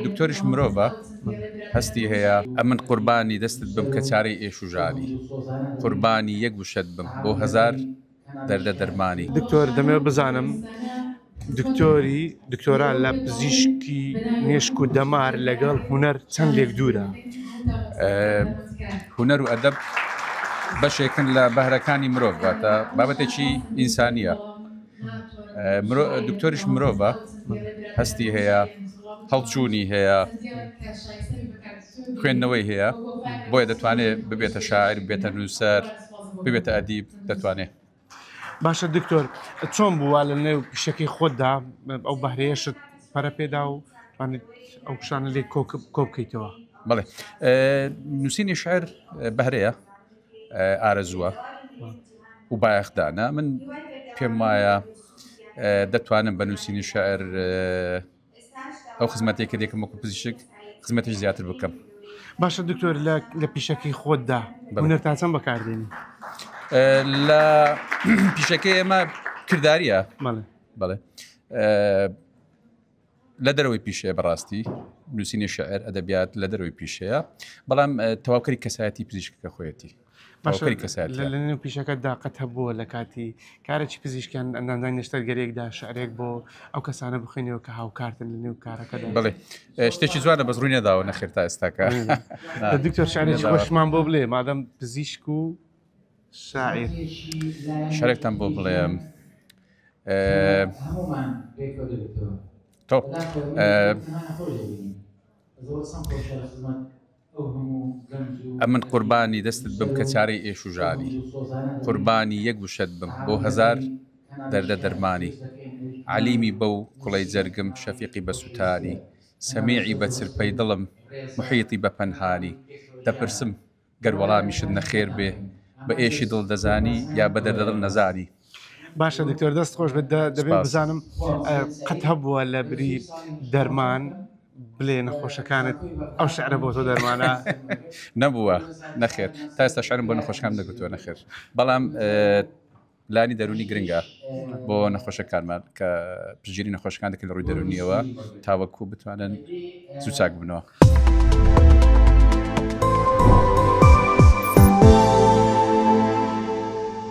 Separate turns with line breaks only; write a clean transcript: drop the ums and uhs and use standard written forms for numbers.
دکتۆریش مرۆڤە هەستی هەیە ئەمن قوربانی دەستت بم کە چارەی ئێش و ژالی قوربانی یەک وشت بم بۆ هەزار دەردە دەرمانی.
دکتۆر دەمێ بزانم دکتۆران لە پزیشکی مێشک و دەمار لەگەڵ هونەر چەند لێک دوورە؟
هونەر و ئەدەب بەشێکن لە بەهرەکانی مرۆڤ واتە بابەتێکی ئینسانیە. دکتۆریش مرۆڤە هەستی هەیە هەڵچوونی هەیە خوێندنەوەی هەیە بۆیە دەتوانێت ببێتە شاعر بێتە نووسەر ببێتە ئەدیب دەتوانێت.
باشە دکتۆر چۆن بووە لە نێو پیشەکەی خۆتدا ئەو بەهرەیەشت پەرە پێدا و ئەو پیشانە لێ کۆ بکەیتەوە؟
بەڵێ نووسینی شعر بەهرەیە ئارەزووە و بایەخدانە من پێم وایە دەتوانم بە نووسینی شعر ئەو خزمەتێک کە دێکم وەکو پزیشک خزمەتیش زیاتر بکەم.
باشە دکتۆر لە پیشەکەی خۆتدا هونەرتان چەند بەکاردێنی؟
لە پیشەکەی ئێمە کرداریە
بەڵێ
لە دەرەوەی پیشەیە بەڕاستی نووسینی شعر ئەدەبیات لە دەرەوەی پیشەیە بەڵام تەواوکەری کەسایەتی پزیشکەکە خۆیەتی
لە نێو پیشەکەتدا قەت هەبووە لە کاتی کارێکی پزیشکیان ئەندامدانی نەشتەرگەرێکدا شعرێک بۆ ئەو کەسانە بخوێنەوە کە هاوکارتن لە نێو کارەکەدا؟
بڵێ شتێکی جوانە بەس ڕووی نەداوە نەخێر تا ئێستاکە.
دکتۆر شعرێکی خۆشمان بۆ بڵێ مادەم پزیشک و شاعر
شارێکتان بۆ بڵێم تۆ ئەمن قوربانی دەستت بم کە چارەی ئێش و ژالی قوربانی یەک وشت بم بۆ هەزار دەردە دەرمانی عەلیمی بەو کوڵەی جەرگم شەفیقی بە سوتانی سەمیعی بە چرپەی دڵم محیطی بە پەنهانی دەپرسم گەر وەڵامیشت نەخێر بێ بە ئێشی دڵ دەزانی یا بە دەردە دڵ نەزانی.
باشە دکتۆر دەست خۆش دەبێت بزانم قەت هەبووە لە بری دەرمان بڵێ نەخۆشەکانت ئەو شعرە بۆ تۆ دەرمانە؟
نەبووە نەخێر تا ئێستا شعرم بۆ نەخۆشەکان نەگوتووە نەخێر بەڵام لانی دەرونی گرنگە بۆ نەخۆشەکانمان کە پژگیری نەخۆشەکان دەکەن لە ڕووی دەرونیەوە تاوەکو بتوانن زوو چاک بنەوە.